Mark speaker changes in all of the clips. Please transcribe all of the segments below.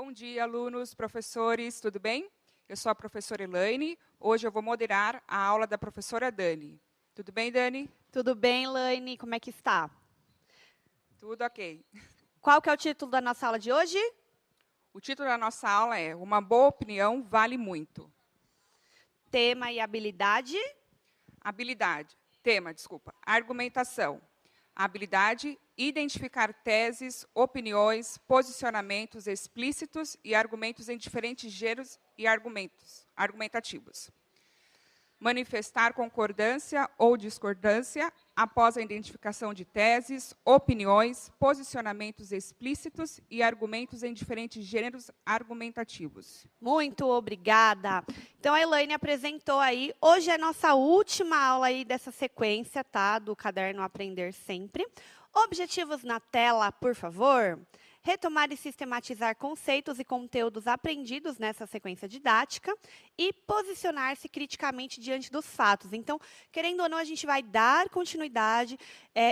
Speaker 1: Bom dia, alunos, professores, tudo bem? Eu sou a professora Elaine. Hoje eu vou moderar a aula da professora Dani. Tudo bem, Dani?
Speaker 2: Tudo bem, Elaine? Como é que está?
Speaker 1: Tudo ok.
Speaker 2: Qual que é o título da nossa aula de hoje?
Speaker 1: O título da nossa aula é Uma boa opinião vale muito.
Speaker 2: Tema e habilidade.
Speaker 1: Argumentação. A habilidade, identificar teses, opiniões, posicionamentos explícitos e argumentos em diferentes gêneros e argumentativos. Manifestar concordância ou discordância após a identificação de teses, opiniões, posicionamentos explícitos e argumentos em diferentes gêneros argumentativos.
Speaker 2: Muito obrigada. Então, a Elaine apresentou aí. Hoje é a nossa última aula aí dessa sequência, tá? Do caderno Aprender Sempre. Objetivos na tela, por favor. Retomar e sistematizar conceitos e conteúdos aprendidos nessa sequência didática e posicionar-se criticamente diante dos fatos. Então, querendo ou não, a gente vai dar continuidade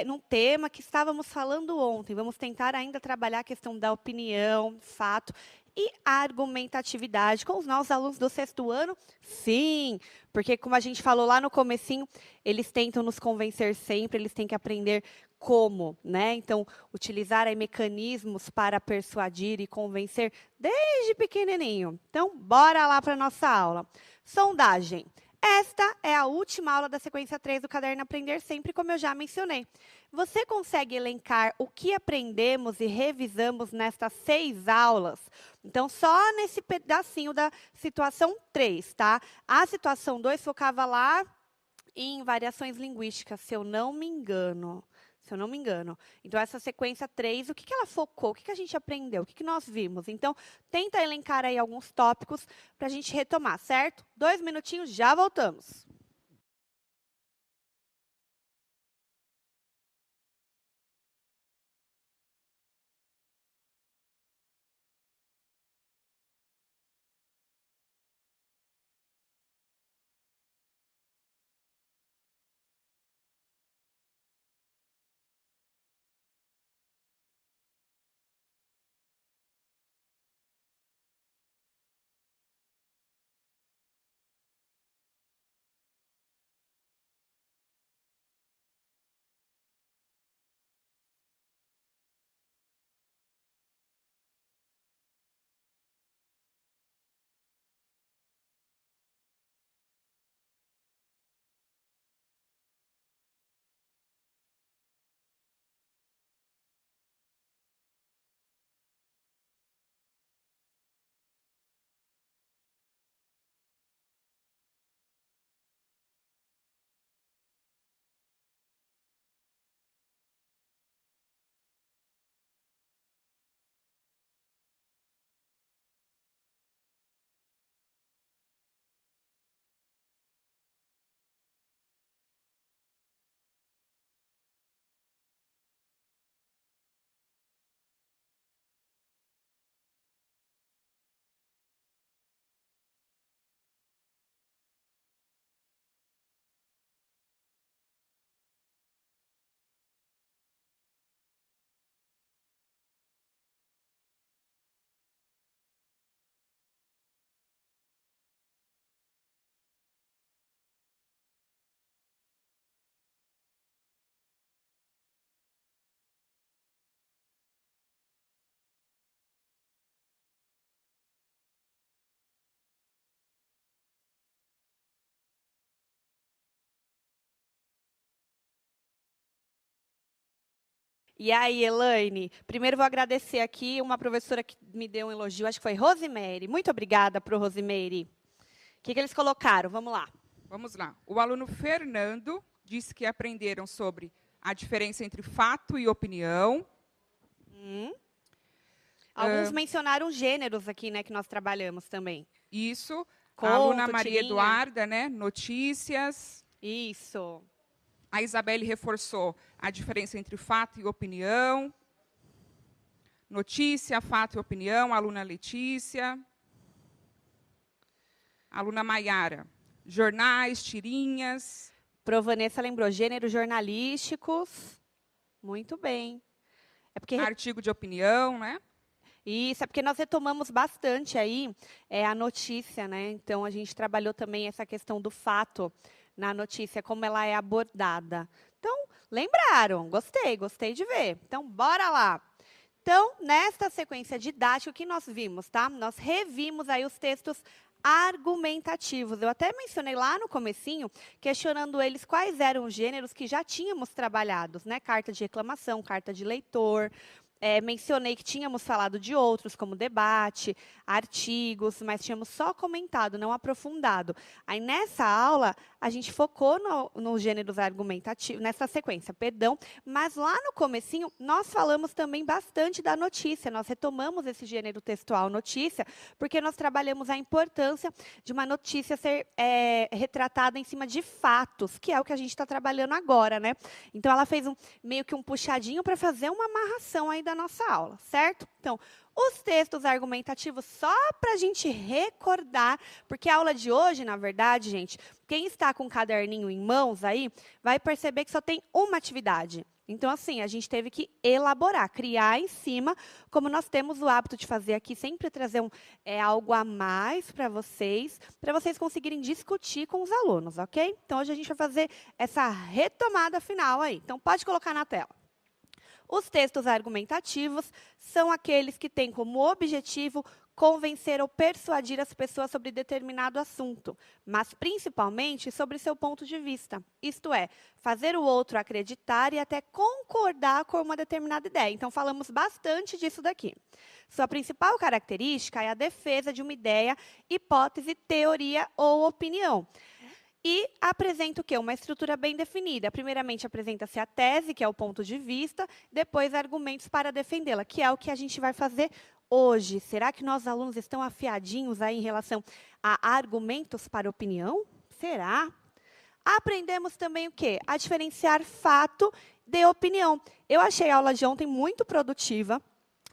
Speaker 2: num tema que estávamos falando ontem. Vamos tentar ainda trabalhar a questão da opinião, fato e argumentatividade com os nossos alunos do 6º ano. Sim, porque como a gente falou lá no comecinho, eles tentam nos convencer sempre, eles têm que aprender como, né? Então, utilizar aí mecanismos para persuadir e convencer desde pequenininho. Então, bora lá para a nossa aula. Sondagem. Esta é a última aula da sequência 3 do Caderno Aprender Sempre, como eu já mencionei. Você consegue elencar o que aprendemos e revisamos nestas 6 aulas? Então, só nesse pedacinho da situação 3, tá? A situação 2 focava lá em variações linguísticas, se eu não me engano. Então, essa sequência 3, o que ela focou? O que a gente aprendeu? O que nós vimos? Então, tenta elencar aí alguns tópicos para a gente retomar, certo? 2 minutinhos, já voltamos. E aí, Elaine, primeiro vou agradecer aqui uma professora que me deu um elogio, acho que foi Rosemary. Muito obrigada para o Rosemary. O que eles colocaram? Vamos lá.
Speaker 1: Vamos lá. O aluno Fernando disse que aprenderam sobre a diferença entre fato e opinião.
Speaker 2: Alguns mencionaram gêneros aqui, né, que nós trabalhamos também.
Speaker 1: Isso.
Speaker 2: Conto,
Speaker 1: A aluna Maria
Speaker 2: tirinha.
Speaker 1: Eduarda, né? Notícias.
Speaker 2: Isso.
Speaker 1: A Isabelle reforçou a diferença entre fato e opinião. Notícia, fato e opinião. A aluna Letícia. A aluna Maiara. Jornais, tirinhas.
Speaker 2: Vanessa lembrou, gêneros jornalísticos. Muito bem. É porque
Speaker 1: Artigo de opinião, né?
Speaker 2: Isso, é porque nós retomamos bastante aí a notícia, né? Então, a gente trabalhou também essa questão do fato na notícia, como ela é abordada. Então, lembraram? Gostei de ver. Então, bora lá. Então, nesta sequência didática, o que nós vimos, tá? Nós revimos aí os textos argumentativos. Eu até mencionei lá no comecinho, questionando eles quais eram os gêneros que já tínhamos trabalhados, né? Carta de reclamação, carta de leitor. Mencionei que tínhamos falado de outros, como debate, artigos, mas tínhamos só comentado, não aprofundado. Aí, nessa aula, a gente focou nos gêneros argumentativos, nessa sequência, perdão, mas lá no comecinho, nós falamos também bastante da notícia, nós retomamos esse gênero textual notícia, porque nós trabalhamos a importância de uma notícia ser retratada em cima de fatos, que é o que a gente está trabalhando agora, né? Então, ela fez meio que um puxadinho para fazer uma amarração aí da nossa aula, certo? Então, os textos argumentativos, só para a gente recordar, porque a aula de hoje, na verdade, gente, quem está com o caderninho em mãos aí, vai perceber que só tem uma atividade. Então, assim, a gente teve que elaborar, criar em cima, como nós temos o hábito de fazer aqui, sempre trazer algo a mais para vocês conseguirem discutir com os alunos, ok? Então, hoje a gente vai fazer essa retomada final aí. Então, pode colocar na tela. Os textos argumentativos são aqueles que têm como objetivo convencer ou persuadir as pessoas sobre determinado assunto, mas principalmente sobre seu ponto de vista. Isto é, fazer o outro acreditar e até concordar com uma determinada ideia. Então, falamos bastante disso daqui. Sua principal característica é a defesa de uma ideia, hipótese, teoria ou opinião. E apresenta o quê? Uma estrutura bem definida. Primeiramente, apresenta-se a tese, que é o ponto de vista, depois argumentos para defendê-la, que é o que a gente vai fazer hoje. Será que nossos alunos estão afiadinhos aí em relação a argumentos para opinião? Será? Aprendemos também o quê? A diferenciar fato de opinião. Eu achei a aula de ontem muito produtiva.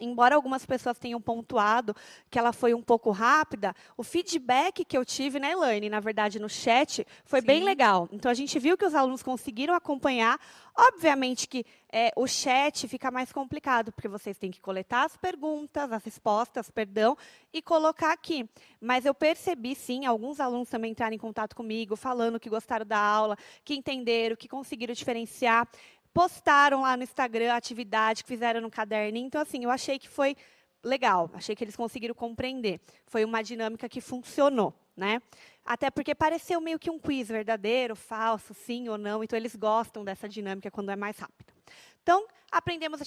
Speaker 2: Embora algumas pessoas tenham pontuado que ela foi um pouco rápida, o feedback que eu tive, né, Elaine, na verdade, no chat, foi bem legal. Então, a gente viu que os alunos conseguiram acompanhar. Obviamente que o chat fica mais complicado, porque vocês têm que coletar as perguntas, as respostas, perdão, e colocar aqui. Mas eu percebi, sim, alguns alunos também entraram em contato comigo, falando que gostaram da aula, que entenderam, que conseguiram diferenciar. Postaram lá no Instagram a atividade que fizeram no caderninho. Então, assim, eu achei que foi legal. Achei que eles conseguiram compreender. Foi uma dinâmica que funcionou, né? Até porque pareceu meio que um quiz verdadeiro, falso, sim ou não. Então, eles gostam dessa dinâmica quando é mais rápido. Então, aprendemos a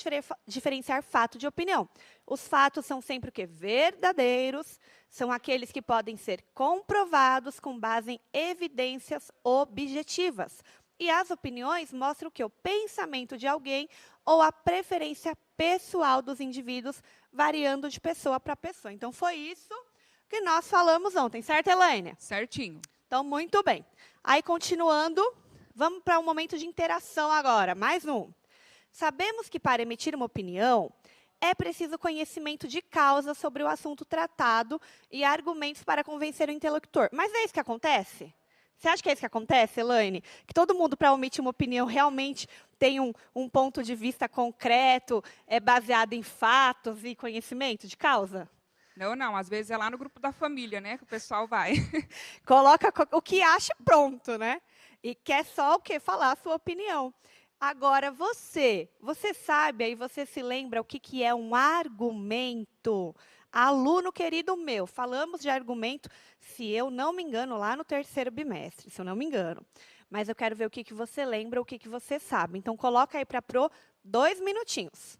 Speaker 2: diferenciar fato de opinião. Os fatos são sempre o quê? Verdadeiros. São aqueles que podem ser comprovados com base em evidências objetivas. E as opiniões mostram o quê? O pensamento de alguém ou a preferência pessoal dos indivíduos, variando de pessoa para pessoa. Então, foi isso que nós falamos ontem, certo, Elaine?
Speaker 1: Certinho.
Speaker 2: Então, muito bem. Aí, continuando, vamos para um momento de interação agora. Mais um. Sabemos que para emitir uma opinião, é preciso conhecimento de causa sobre o assunto tratado e argumentos para convencer o interlocutor. Mas é isso que acontece? Você acha que é isso que acontece, Elaine? Que todo mundo, para emitir uma opinião, realmente tem um ponto de vista concreto, baseado em fatos e conhecimento de causa?
Speaker 1: Não. Às vezes é lá no grupo da família, né, que o pessoal vai.
Speaker 2: Coloca o que acha pronto, né? E quer só o quê? Falar a sua opinião. Agora, você sabe, aí você se lembra o que é um argumento? Aluno querido meu, falamos de argumento, se eu não me engano, lá no terceiro bimestre, se eu não me engano. Mas eu quero ver o que você lembra, o que você sabe. Então, coloca aí para a Pro 2 minutinhos.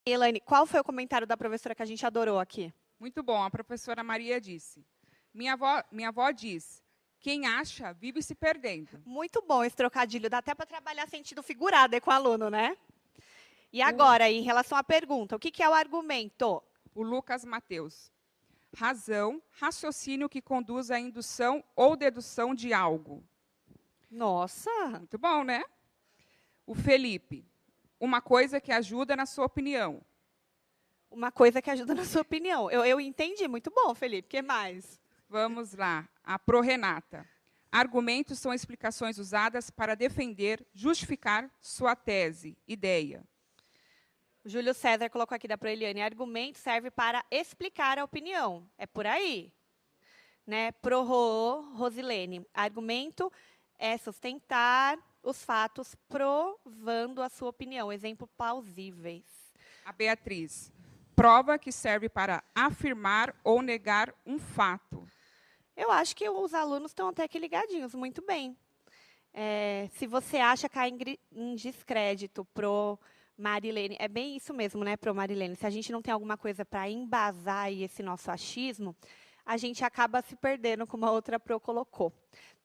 Speaker 2: Elaine, qual foi o comentário da professora que a gente adorou aqui?
Speaker 1: Muito bom, a professora Maria disse. Minha avó diz, quem acha vive se perdendo.
Speaker 2: Muito bom esse trocadilho, dá até para trabalhar sentido figurado aí com o aluno, né? E
Speaker 1: O,
Speaker 2: agora, em relação à pergunta, o que é o argumento?
Speaker 1: o Lucas Mateus. Razão, raciocínio que conduz à indução ou dedução de algo.
Speaker 2: Nossa,
Speaker 1: Muito bom, né? O Felipe. Uma coisa que ajuda na sua opinião.
Speaker 2: uma coisa que ajuda na sua opinião. Eu entendi, muito bom, Felipe, o que mais?
Speaker 1: Vamos lá. A Pro Renata. Argumentos são explicações usadas para defender, justificar sua tese, ideia.
Speaker 2: O Júlio César colocou aqui da Proeliane, argumento serve para explicar a opinião. É por aí. Né? Rosilene, argumento é sustentar os fatos provando a sua opinião. Exemplo plausíveis.
Speaker 1: A Beatriz. Prova que serve para afirmar ou negar um fato.
Speaker 2: Eu acho que os alunos estão até aqui ligadinhos, muito bem. Se você acha cair em descrédito pro Marilene, é bem isso mesmo, né, pro Marilene? Se a gente não tem alguma coisa para embasar aí esse nosso achismo, a gente acaba se perdendo, como a outra pro colocou.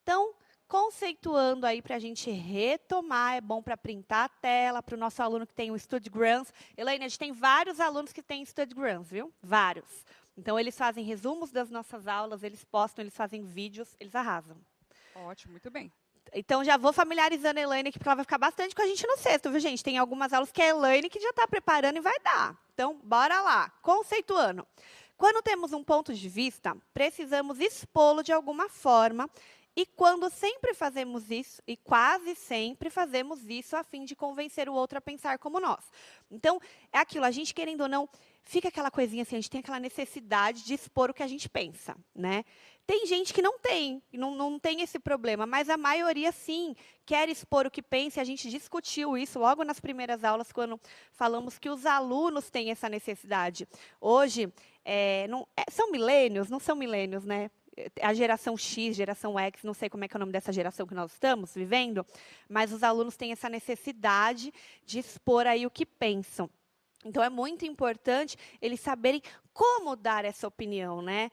Speaker 2: Então, conceituando aí para a gente retomar, é bom para printar a tela, para o nosso aluno que tem o StudyGrams. Elaine, a gente tem vários alunos que têm StudyGrams, viu? Vários. Então, eles fazem resumos das nossas aulas, eles postam, eles fazem vídeos, eles arrasam.
Speaker 1: Ótimo, muito bem.
Speaker 2: Então, já vou familiarizando a Elaine aqui, porque ela vai ficar bastante com a gente no sexto, viu, gente? Tem algumas aulas que é a Elaine que já está preparando e vai dar. Então, bora lá. Conceituando. Quando temos um ponto de vista, precisamos expô-lo de alguma forma, e quando sempre fazemos isso, e quase sempre fazemos isso, a fim de convencer o outro a pensar como nós. Então, é aquilo, a gente querendo ou não, fica aquela coisinha assim, a gente tem aquela necessidade de expor o que a gente pensa, né? Tem gente que não tem, não tem esse problema, mas a maioria, sim, quer expor o que pensa, e a gente discutiu isso logo nas primeiras aulas, quando falamos que os alunos têm essa necessidade. Hoje, são milênios? Não são milênios, né? A geração X, geração X, não sei como é que é o nome dessa geração que nós estamos vivendo, mas os alunos têm essa necessidade de expor aí o que pensam. Então, é muito importante eles saberem como dar essa opinião, né?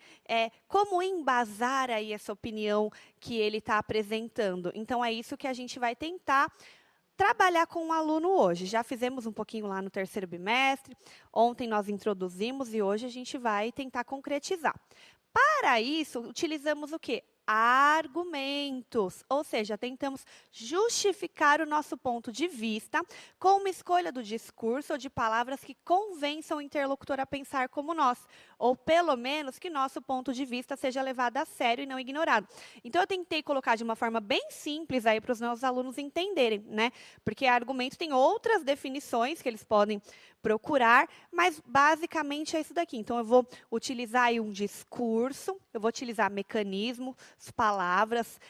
Speaker 2: Como embasar aí essa opinião que ele está apresentando. Então, é isso que a gente vai tentar trabalhar com o aluno hoje. Já fizemos um pouquinho lá no terceiro bimestre, ontem nós introduzimos e hoje a gente vai tentar concretizar. Para isso, utilizamos o quê? Argumentos, ou seja, tentamos justificar o nosso ponto de vista com uma escolha do discurso ou de palavras que convençam o interlocutor a pensar como nós, ou pelo menos que nosso ponto de vista seja levado a sério e não ignorado. Então, eu tentei colocar de uma forma bem simples aí para os nossos alunos entenderem, né? Porque argumento tem outras definições que eles podem procurar, mas basicamente é isso daqui. Então, eu vou utilizar aí um discurso, eu vou utilizar mecanismos, palavras,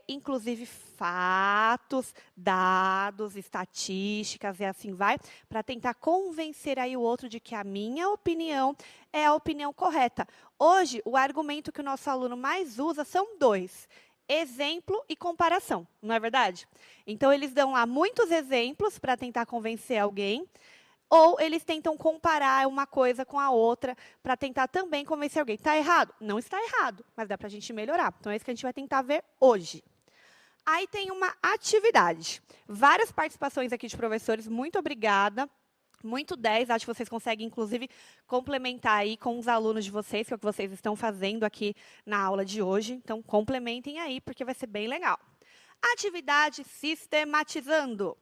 Speaker 2: inclusive fatos, dados, estatísticas e assim vai, para tentar convencer aí o outro de que a minha opinião é a opinião correta. Hoje, o argumento que o nosso aluno mais usa são dois: exemplo e comparação, não é verdade? Então, eles dão lá muitos exemplos para tentar convencer alguém, ou eles tentam comparar uma coisa com a outra para tentar também convencer alguém. Está errado? Não está errado, mas dá para a gente melhorar. Então, é isso que a gente vai tentar ver hoje. Aí tem uma atividade. Várias participações aqui de professores, muito obrigada. Muito 10, acho que vocês conseguem, inclusive, complementar aí com os alunos de vocês, que é o que vocês estão fazendo aqui na aula de hoje. Então, complementem aí, porque vai ser bem legal. Atividade sistematizando.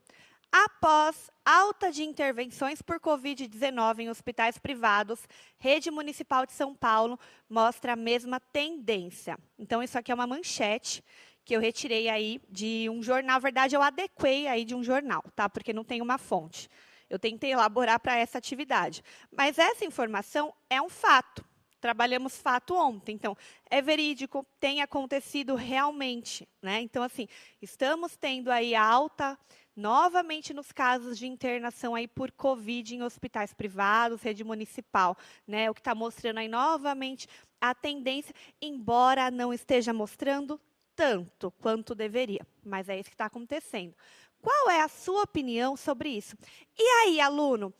Speaker 2: Após alta de intervenções por Covid-19 em hospitais privados, Rede Municipal de São Paulo mostra a mesma tendência. Então, isso aqui é uma manchete que eu retirei aí de um jornal. Na verdade, eu adequei aí de um jornal, tá? Porque não tem uma fonte. Eu tentei elaborar para essa atividade. Mas essa informação é um fato. Trabalhamos fato ontem, então, é verídico, tem acontecido realmente, né? Então, assim, estamos tendo aí alta novamente nos casos de internação aí por Covid em hospitais privados, rede municipal, né? O que está mostrando aí novamente a tendência, embora não esteja mostrando tanto quanto deveria, mas é isso que está acontecendo. Qual é a sua opinião sobre isso? E aí, aluno?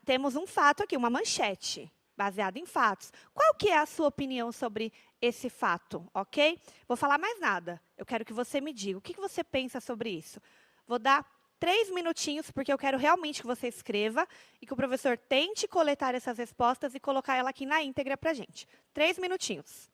Speaker 2: temos um fato aqui, uma manchete, baseada em fatos. Qual que é a sua opinião sobre esse fato, ok? Vou falar mais nada. Eu quero que você me diga. O que você pensa sobre isso? Vou dar 3 minutinhos, porque eu quero realmente que você escreva e que o professor tente coletar essas respostas e colocar ela aqui na íntegra para a gente. 3 minutinhos.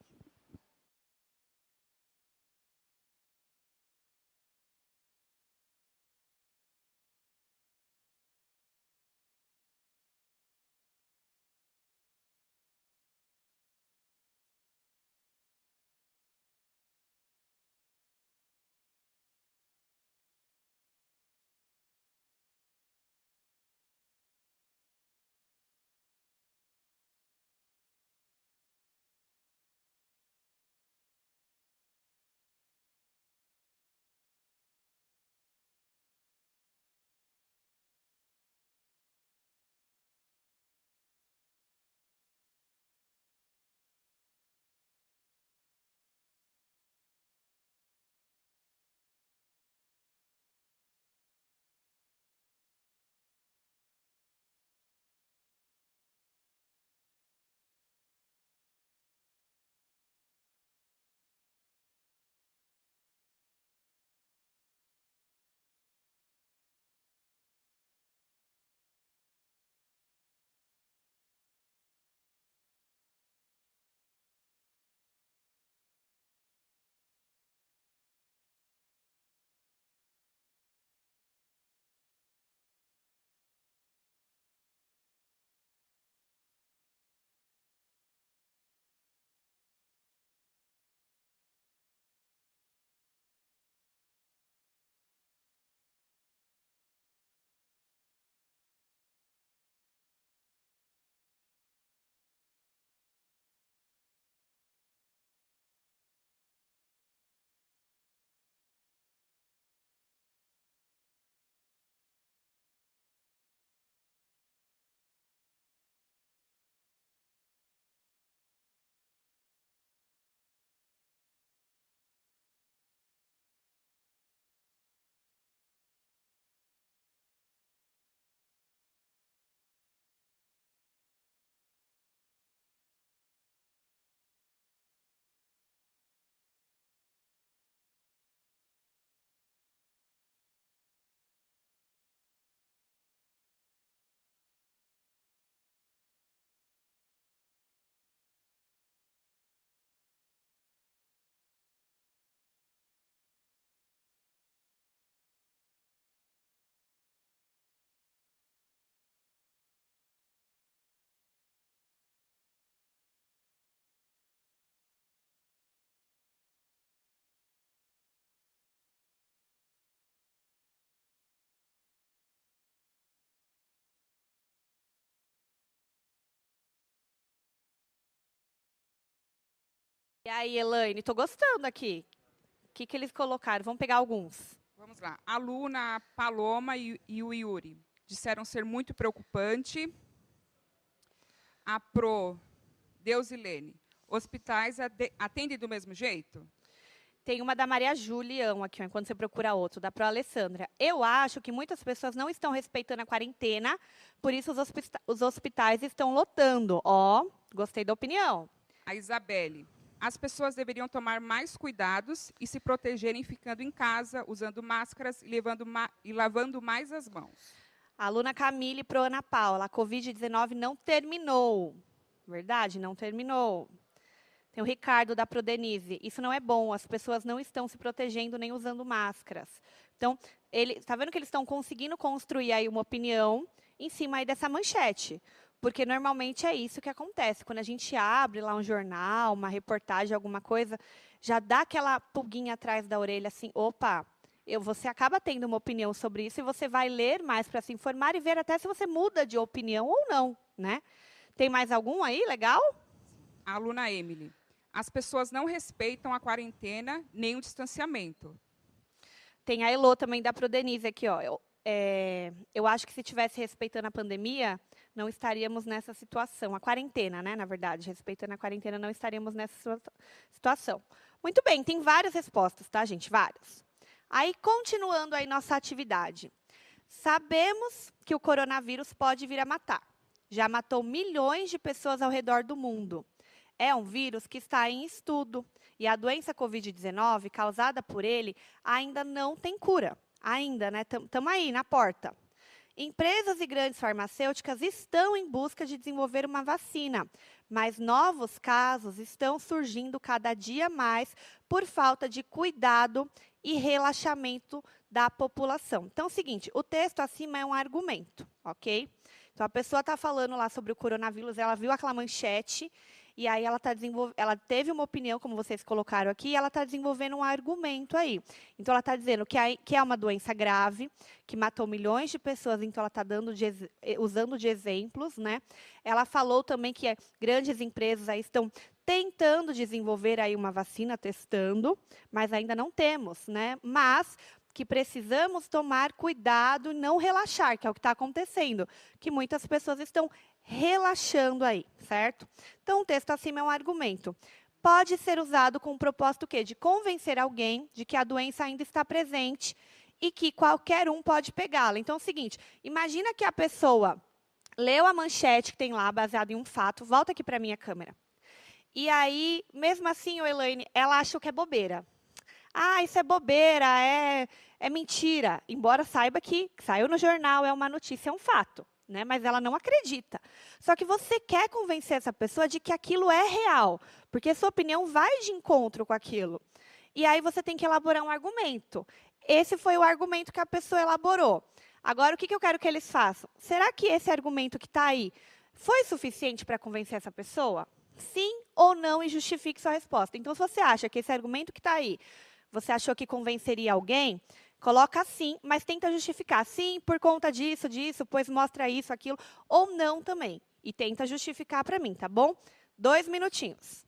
Speaker 2: E aí, Elaine, estou gostando aqui. O que eles colocaram? Vamos pegar alguns.
Speaker 1: Vamos lá. A Luna, a Paloma e o Yuri disseram ser muito preocupante. A Pro, Deusilene, hospitais atendem do mesmo jeito?
Speaker 2: Tem uma da Maria Julião aqui, ó, enquanto você procura outro, da Pro Alessandra. Eu acho que muitas pessoas não estão respeitando a quarentena, por isso os hospitais estão lotando. Ó, gostei da opinião.
Speaker 1: A Isabelle, as pessoas deveriam tomar mais cuidados e se protegerem ficando em casa, usando máscaras e lavando mais as mãos.
Speaker 2: A aluna Camille Pro Ana Paula, a Covid-19 não terminou. Verdade, não terminou. Tem o Ricardo da Prodenise. Isso não é bom, as pessoas não estão se protegendo nem usando máscaras. Então, está vendo que eles estão conseguindo construir aí uma opinião em cima aí dessa manchete. Porque normalmente é isso que acontece. Quando a gente abre lá um jornal, uma reportagem, alguma coisa, já dá aquela pulguinha atrás da orelha assim, opa, você acaba tendo uma opinião sobre isso e você vai ler mais para se informar e ver até se você muda de opinião ou não, né? Tem mais algum aí, legal?
Speaker 1: A aluna Emily, as pessoas não respeitam a quarentena nem o distanciamento.
Speaker 2: Tem a Elô também da Prodenise aqui, ó. Eu acho que se estivesse respeitando a pandemia, não estaríamos nessa situação. A quarentena, né, na verdade. Respeitando a quarentena, não estaríamos nessa situação. Muito bem, tem várias respostas, tá, gente? Várias. Aí, continuando aí nossa atividade. Sabemos que o coronavírus pode vir a matar. Já matou milhões de pessoas ao redor do mundo. É um vírus que está em estudo e a doença Covid-19, causada por ele, ainda não tem cura. Ainda, né? Estamos aí, na porta. Empresas e grandes farmacêuticas estão em busca de desenvolver uma vacina, mas novos casos estão surgindo cada dia mais por falta de cuidado e relaxamento da população. Então, é o seguinte, o texto acima é um argumento, ok? Então, a pessoa está falando lá sobre o coronavírus, ela viu aquela manchete, e aí ela teve uma opinião, como vocês colocaram aqui, e ela está desenvolvendo um argumento aí. Então, ela está dizendo que é uma doença grave, que matou milhões de pessoas, então ela está usando de exemplos, né? Ela falou também que grandes empresas aí estão tentando desenvolver aí uma vacina, testando, mas ainda não temos, né? Mas que precisamos tomar cuidado e não relaxar, que é o que está acontecendo, que muitas pessoas estão relaxando aí, certo? Então, o texto acima é um argumento. Pode ser usado com o propósito quê? De convencer alguém de que a doença ainda está presente e que qualquer um pode pegá-la. Então, é o seguinte, imagina que a pessoa leu a manchete que tem lá, baseada em um fato, volta aqui para a minha câmera. E aí, mesmo assim, Elaine, ela acha que é bobeira. Ah, isso é bobeira, é mentira. Embora saiba que saiu no jornal, é uma notícia, é um fato. Né? Mas ela não acredita. Só que você quer convencer essa pessoa de que aquilo é real, porque sua opinião vai de encontro com aquilo. E aí você tem que elaborar um argumento. Esse foi o argumento que a pessoa elaborou. Agora, o que eu quero que eles façam? Será que esse argumento que está aí foi suficiente para convencer essa pessoa? Sim ou não, e justifique sua resposta. Então, se você acha que esse argumento que está aí, você achou que convenceria alguém, coloca sim, mas tenta justificar. Sim, por conta disso, pois mostra isso, aquilo, ou não também. E tenta justificar para mim, tá bom? 2 minutinhos.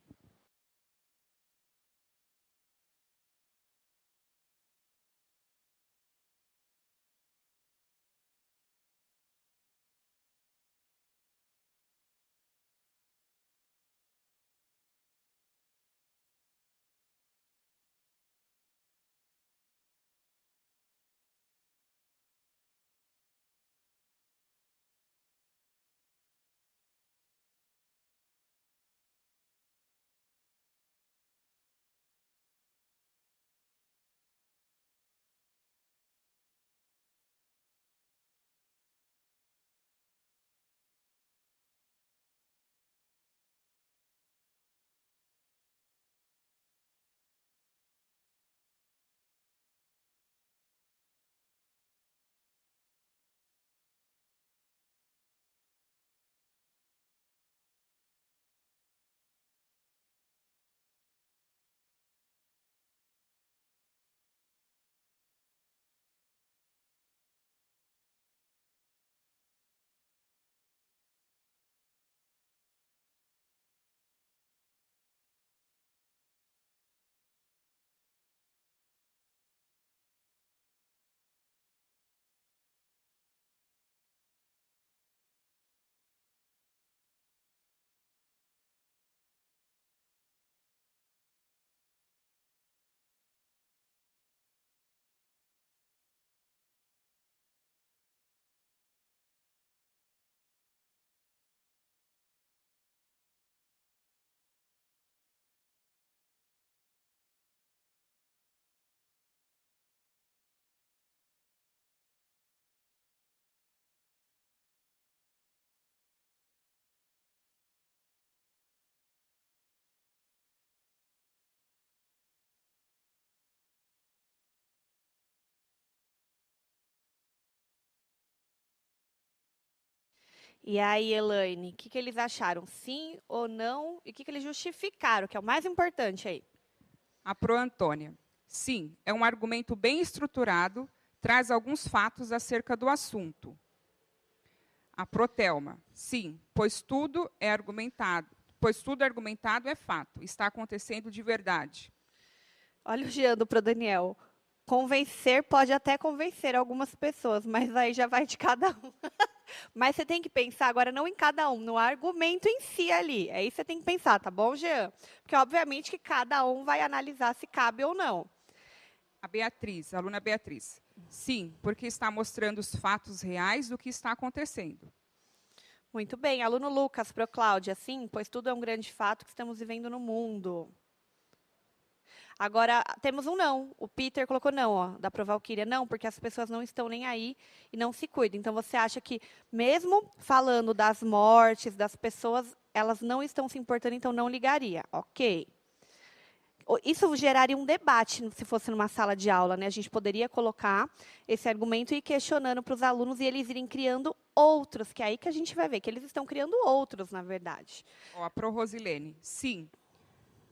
Speaker 2: E aí, Elaine, o que eles acharam? Sim ou não? E o que eles justificaram, que é o mais importante aí?
Speaker 1: A Pro Antônia. Sim, é um argumento bem estruturado, traz alguns fatos acerca do assunto. A Protelma. Sim, pois tudo argumentado é fato, está acontecendo de verdade.
Speaker 2: Olha o Jean do Pro Daniel. Convencer pode até convencer algumas pessoas, mas aí já vai de cada um. Mas você tem que pensar agora não em cada um, no argumento em si ali. É isso que você tem que pensar, tá bom, Jean? Porque, obviamente, que cada um vai analisar se cabe ou não.
Speaker 1: A Beatriz, a aluna Beatriz. Sim, porque está mostrando os fatos reais do que está acontecendo.
Speaker 2: Muito bem. Aluno Lucas, para Cláudia, sim, pois tudo é um grande fato que estamos vivendo no mundo. Agora, temos um não. O Peter colocou não, ó, da Provalquíria. Não, porque as pessoas não estão nem aí e não se cuidam. Então, você acha que, mesmo falando das mortes, das pessoas, elas não estão se importando, então não ligaria. Ok. Isso geraria um debate se fosse numa sala de aula, né? A gente poderia colocar esse argumento e ir questionando para os alunos e eles irem criando outros, que é aí que a gente vai ver que eles estão criando outros, na verdade.
Speaker 1: Ó, a Pro Rosilene. Sim,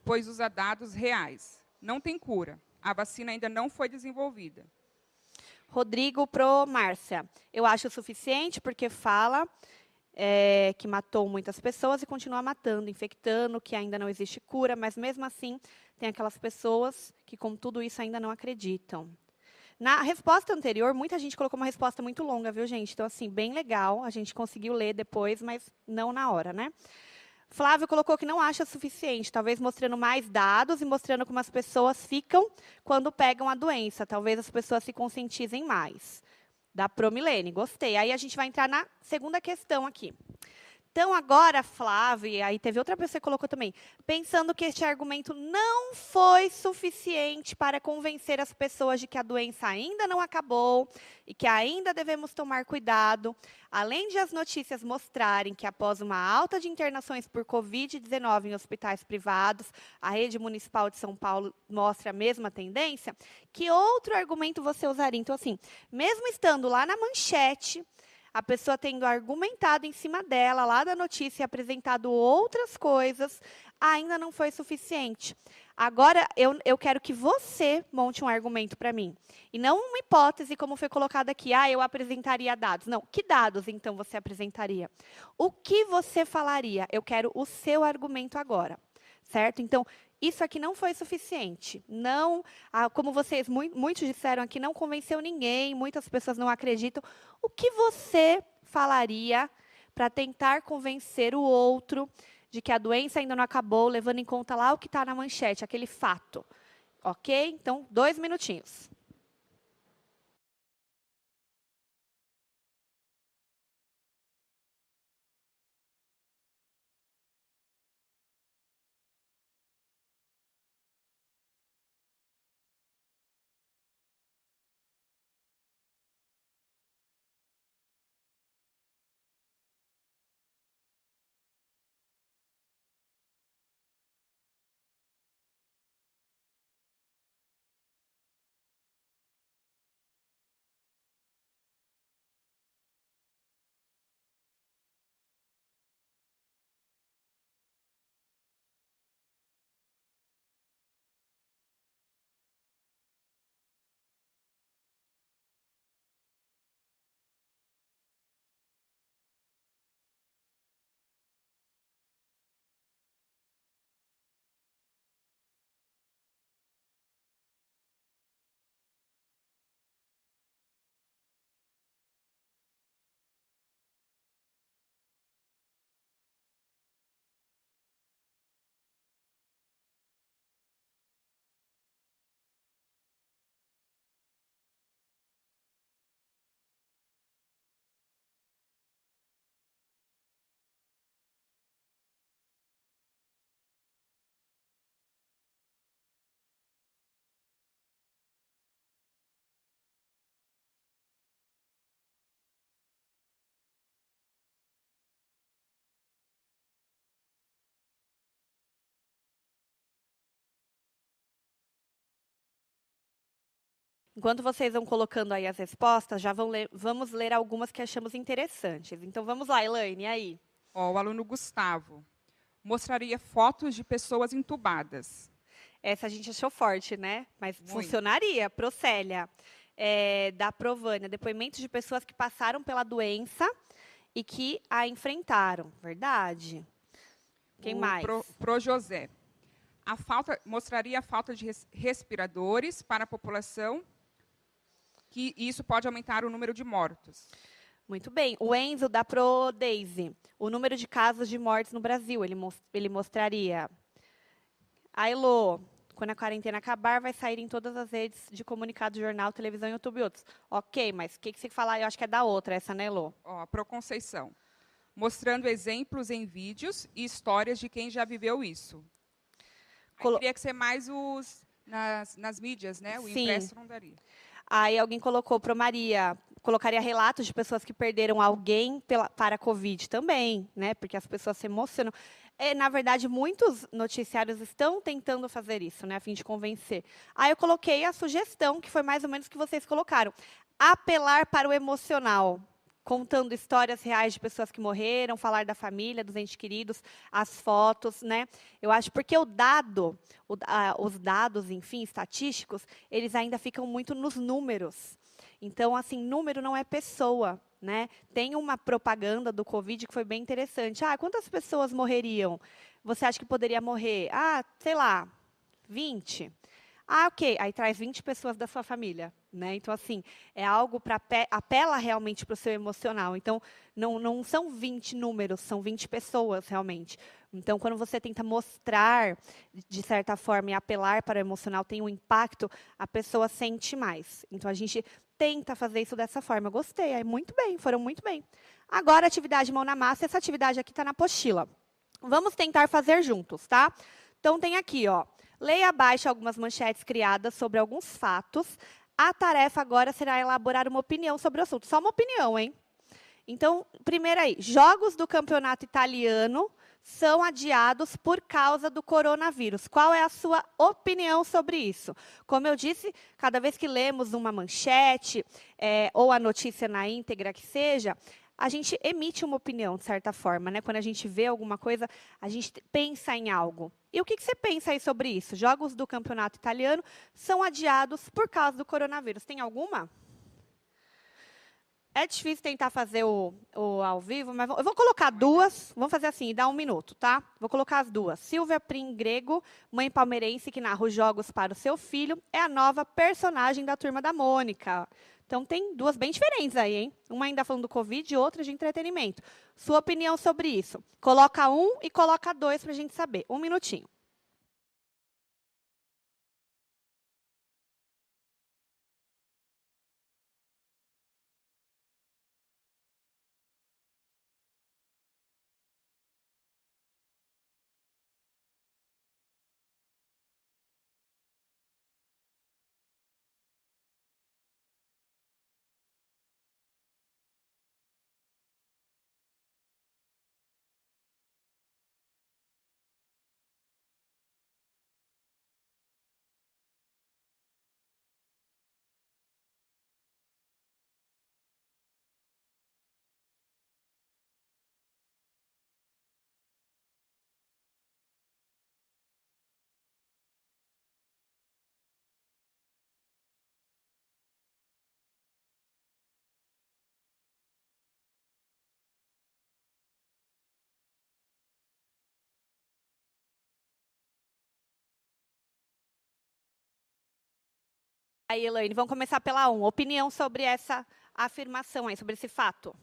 Speaker 1: pois usa dados reais. Não tem cura. A vacina ainda não foi desenvolvida.
Speaker 2: Rodrigo pro Márcia. Eu acho o suficiente porque fala que matou muitas pessoas e continua matando, infectando, que ainda não existe cura, mas mesmo assim tem aquelas pessoas que com tudo isso ainda não acreditam. Na resposta anterior, muita gente colocou uma resposta muito longa, viu, gente? Então, assim, bem legal, a gente conseguiu ler depois, mas não na hora, né? Flávio colocou que não acha suficiente, talvez mostrando mais dados e mostrando como as pessoas ficam quando pegam a doença. Talvez as pessoas se conscientizem mais. Da Promilene, gostei. Aí a gente vai entrar na segunda questão aqui. Então, agora, Flávio, e aí teve outra pessoa que colocou também, pensando que este argumento não foi suficiente para convencer as pessoas de que a doença ainda não acabou e que ainda devemos tomar cuidado, além de as notícias mostrarem que após uma alta de internações por Covid-19 em hospitais privados, a rede municipal de São Paulo mostra a mesma tendência, que outro argumento você usaria? Então, assim, mesmo estando lá na manchete, a pessoa tendo argumentado em cima dela, lá da notícia, e apresentado outras coisas, ainda não foi suficiente. Agora, eu quero que você monte um argumento para mim. E não uma hipótese, como foi colocado aqui. Ah, eu apresentaria dados. Não, que dados, então, você apresentaria? O que você falaria? Eu quero o seu argumento agora. Certo? Então, isso aqui não foi suficiente. Não, como vocês muitos disseram aqui, não convenceu ninguém, muitas pessoas não acreditam. O que você falaria para tentar convencer o outro de que a doença ainda não acabou, levando em conta lá o que está na manchete, aquele fato? Ok? Então, 2 minutinhos. Enquanto vocês vão colocando aí as respostas, vamos ler algumas que achamos interessantes. Então, vamos lá, Elaine, e aí?
Speaker 1: Ó, o aluno Gustavo. Mostraria fotos de pessoas entubadas.
Speaker 2: Essa a gente achou forte, né? Mas
Speaker 1: Muito.
Speaker 2: funcionaria. Procélia, da Provânia, depoimentos de pessoas que passaram pela doença e que a enfrentaram. Verdade. Quem mais?
Speaker 1: Pro José. Mostraria a falta de respiradores para a população, que isso pode aumentar o número de mortos.
Speaker 2: Muito bem. O Enzo, da Pro Daisy. O número de casos de mortes no Brasil, ele mostraria. A Elo, Quando a quarentena acabar, vai sair em todas as redes de comunicado, jornal, televisão, YouTube e outros. Ok, mas o que você fala? Eu acho que é da outra, essa, né, Elô?
Speaker 1: Ó, a Pro Conceição. Mostrando exemplos em vídeos e histórias de quem já viveu isso. Teria que ser mais nas mídias, né? O
Speaker 2: Sim.
Speaker 1: impresso não daria.
Speaker 2: Aí alguém colocou para Maria, colocaria relatos de pessoas que perderam alguém para a Covid também, né? Porque as pessoas se emocionam. Na verdade, muitos noticiários estão tentando fazer isso, né? A fim de convencer. Aí eu coloquei a sugestão, que foi mais ou menos o que vocês colocaram. Apelar para o emocional, contando histórias reais de pessoas que morreram, falar da família, dos entes queridos, as fotos, né? Eu acho porque os dados, enfim, estatísticos, eles ainda ficam muito nos números. Então, assim, número não é pessoa, né? Tem uma propaganda do Covid que foi bem interessante. Quantas pessoas morreriam? Você acha que poderia morrer? Sei lá, 20. Ok. Aí traz 20 pessoas da sua família, né? Então, assim, é algo para apela realmente para o seu emocional. Então, não são 20 números, são 20 pessoas, realmente. Então, quando você tenta mostrar, de certa forma, e apelar para o emocional, tem um impacto, a pessoa sente mais. Então, a gente tenta fazer isso dessa forma. Eu gostei, muito bem, foram muito bem. Agora, atividade mão na massa, essa atividade aqui está na apostila. Vamos tentar fazer juntos, tá? Então, tem aqui, ó. Leia abaixo algumas manchetes criadas sobre alguns fatos. A tarefa agora será elaborar uma opinião sobre o assunto. Só uma opinião, hein? Então, primeiro aí, jogos do campeonato italiano são adiados por causa do coronavírus. Qual é a sua opinião sobre isso? Como eu disse, cada vez que lemos uma manchete ou a notícia na íntegra que seja, a gente emite uma opinião, de certa forma, né? Quando a gente vê alguma coisa, a gente pensa em algo. E o que você pensa aí sobre isso? Jogos do campeonato italiano são adiados por causa do coronavírus. Tem alguma? É difícil tentar fazer o ao vivo, mas eu vou colocar duas. Vamos fazer assim, dá 1 minuto, tá? Vou colocar as duas. Silvia Prim Grego, mãe palmeirense que narra os jogos para o seu filho, é a nova personagem da Turma da Mônica. Então, tem duas bem diferentes aí, hein? Uma ainda falando do Covid e outra de entretenimento. Sua opinião sobre isso? Coloca 1 e coloca 2 para a gente saber. 1 minutinho. Aí, Elaine, vamos começar pela 1. Opinião sobre essa afirmação aí, sobre esse fato.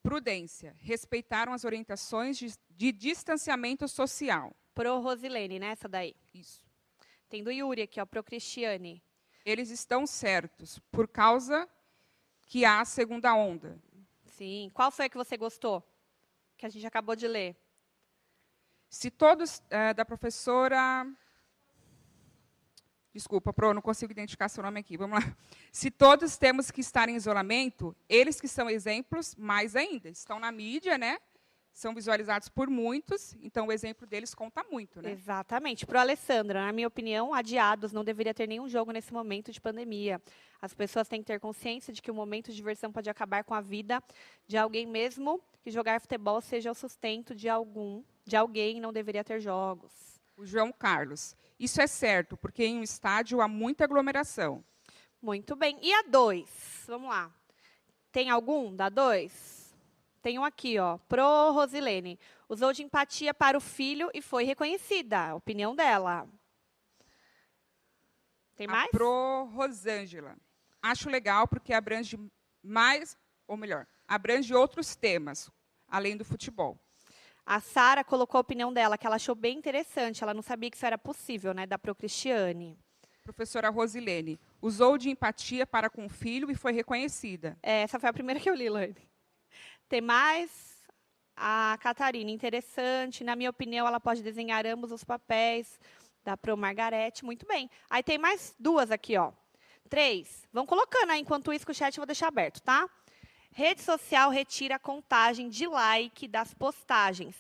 Speaker 1: Prudência. Respeitaram as orientações de distanciamento social.
Speaker 2: Pro Rosilene, né? Essa daí.
Speaker 1: Isso.
Speaker 2: Tem do Yuri aqui, ó, pro Cristiane.
Speaker 1: Eles estão certos, por causa que há a segunda onda.
Speaker 2: Sim. Qual foi a que você gostou? Que a gente acabou de ler.
Speaker 1: Se todos, da professora... Desculpa, Pro, não consigo identificar seu nome aqui. Vamos lá. Se todos temos que estar em isolamento, eles que são exemplos, mais ainda. Estão na mídia, né? São visualizados por muitos, então o exemplo deles conta muito, né?
Speaker 2: Exatamente. Para o Alessandra, na minha opinião, adiados, não deveria ter nenhum jogo nesse momento de pandemia. As pessoas têm que ter consciência de que o momento de diversão pode acabar com a vida de alguém, mesmo que jogar futebol seja o sustento de alguém, não deveria ter jogos.
Speaker 1: O João Carlos. Isso é certo, porque em um estádio há muita aglomeração.
Speaker 2: Muito bem. E a 2? Vamos lá. Tem algum da 2? Tem um aqui, ó. Pro Rosilene. Usou de empatia para o filho e foi reconhecida. A opinião dela. Tem mais?
Speaker 1: Pro Rosângela. Acho legal porque abrange mais, ou melhor, abrange outros temas, além do futebol.
Speaker 2: A Sara colocou a opinião dela, que ela achou bem interessante. Ela não sabia que isso era possível, né? Da Procristiane.
Speaker 1: Professora Rosilene, usou de empatia para com o filho e foi reconhecida.
Speaker 2: Essa foi a primeira que eu li, Laine. Tem mais? A Catarina, interessante. Na minha opinião, ela pode desenhar ambos os papéis. Da Pro Margarete, muito bem. Aí tem mais duas aqui, ó. 3. Vão colocando aí, enquanto isso, que o chat eu vou deixar aberto, tá? Rede social retira a contagem de like das postagens.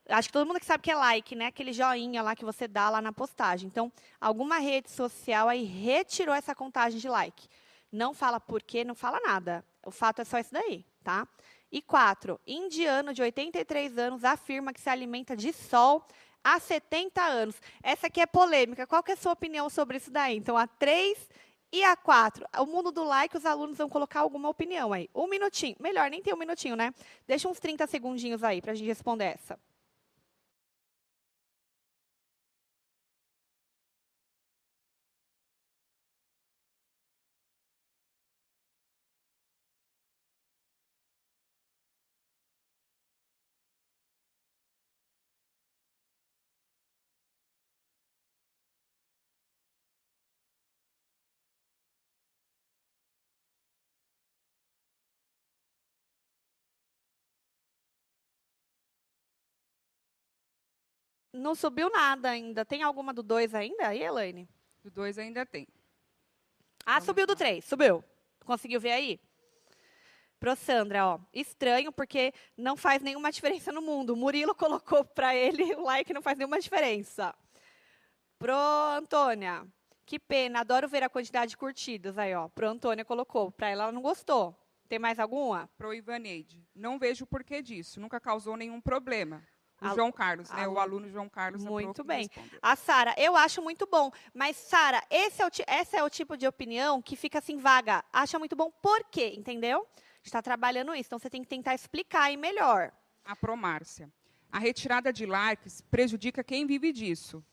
Speaker 2: Acho que todo mundo que sabe que é like, né? Aquele joinha lá que você dá lá na postagem. Então, alguma rede social aí retirou essa contagem de like. Não fala por quê, não fala nada. O fato é só isso daí, tá? E 4. Indiano de 83 anos afirma que se alimenta de sol há 70 anos. Essa aqui é polêmica. Qual que é a sua opinião sobre isso daí? Então, a 3 e a 4. O mundo do like, os alunos vão colocar alguma opinião aí. 1 minutinho. Melhor, nem tem 1 minutinho, né? Deixa uns 30 segundinhos aí para a gente responder essa. Não subiu nada ainda. Tem alguma do 2 ainda aí, Elaine?
Speaker 1: Do 2 ainda tem.
Speaker 2: Ah, subiu do 3. Subiu. Conseguiu ver aí? Pro Sandra, ó. Estranho, porque não faz nenhuma diferença no mundo. O Murilo colocou para ele o like não faz nenhuma diferença. Pro Antônia. Que pena, adoro ver a quantidade de curtidas. Aí, ó. Pro Antônia colocou. Para ela não gostou. Tem mais alguma?
Speaker 1: Pro Ivaneide, não vejo o porquê disso. Nunca causou nenhum problema. O
Speaker 2: Al-
Speaker 1: João Carlos, né? O
Speaker 2: aluno.
Speaker 1: aluno João Carlos.
Speaker 2: Muito
Speaker 1: que
Speaker 2: bem.
Speaker 1: respondeu.
Speaker 2: A Sara, eu acho muito bom. Mas, Sara, esse é o tipo de opinião que fica assim vaga. Acha muito bom por quê? Entendeu? Está trabalhando isso. Então, você tem que tentar explicar aí melhor.
Speaker 1: A Pro Márcia, a retirada de likes prejudica quem vive disso.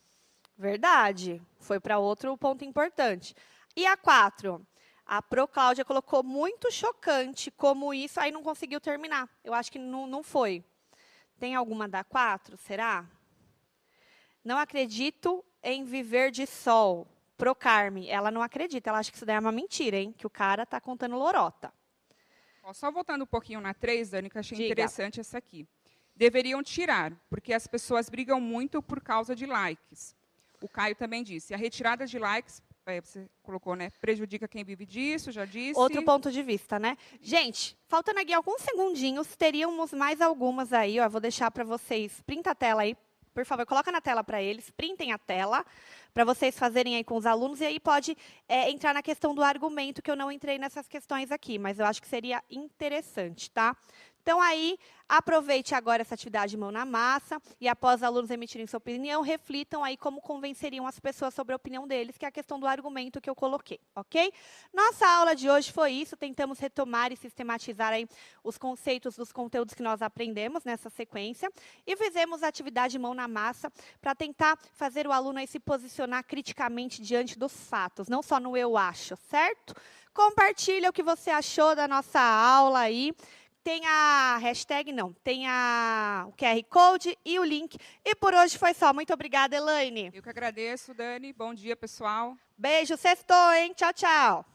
Speaker 2: Verdade. Foi para outro ponto importante. E a 4? A Pro Cláudia colocou muito chocante como isso, aí não conseguiu terminar. Eu acho que não foi. Tem alguma da 4, será? Não acredito em viver de sol. Pro Carme, ela não acredita, ela acha que isso daí é uma mentira, hein? Que o cara tá contando lorota.
Speaker 1: Ó, só voltando um pouquinho na 3, Dani, que eu achei
Speaker 2: Diga.
Speaker 1: interessante essa aqui. Deveriam tirar, porque as pessoas brigam muito por causa de likes. O Caio também disse. A retirada de likes, você colocou, né? Prejudica quem vive disso, já disse.
Speaker 2: Outro ponto de vista, né? Gente, faltando aqui alguns segundinhos, teríamos mais algumas aí, ó. Vou deixar para vocês. Printa a tela aí, por favor, coloca na tela para eles, printem a tela, para vocês fazerem aí com os alunos, e aí pode entrar na questão do argumento, que eu não entrei nessas questões aqui, mas eu acho que seria interessante, tá? Então, aí, aproveite agora essa atividade de mão na massa e, após os alunos emitirem sua opinião, reflitam aí como convenceriam as pessoas sobre a opinião deles, que é a questão do argumento que eu coloquei, ok? Nossa aula de hoje foi isso, tentamos retomar e sistematizar aí os conceitos dos conteúdos que nós aprendemos nessa sequência e fizemos a atividade de mão na massa para tentar fazer o aluno aí se posicionar criticamente diante dos fatos, não só no eu acho, certo? Compartilha o que você achou da nossa aula aí. Tem a hashtag, não, tem o QR Code e o link. E por hoje foi só. Muito obrigada, Elaine.
Speaker 1: Eu que agradeço, Dani. Bom dia, pessoal.
Speaker 2: Beijo, sextou, hein? Tchau, tchau.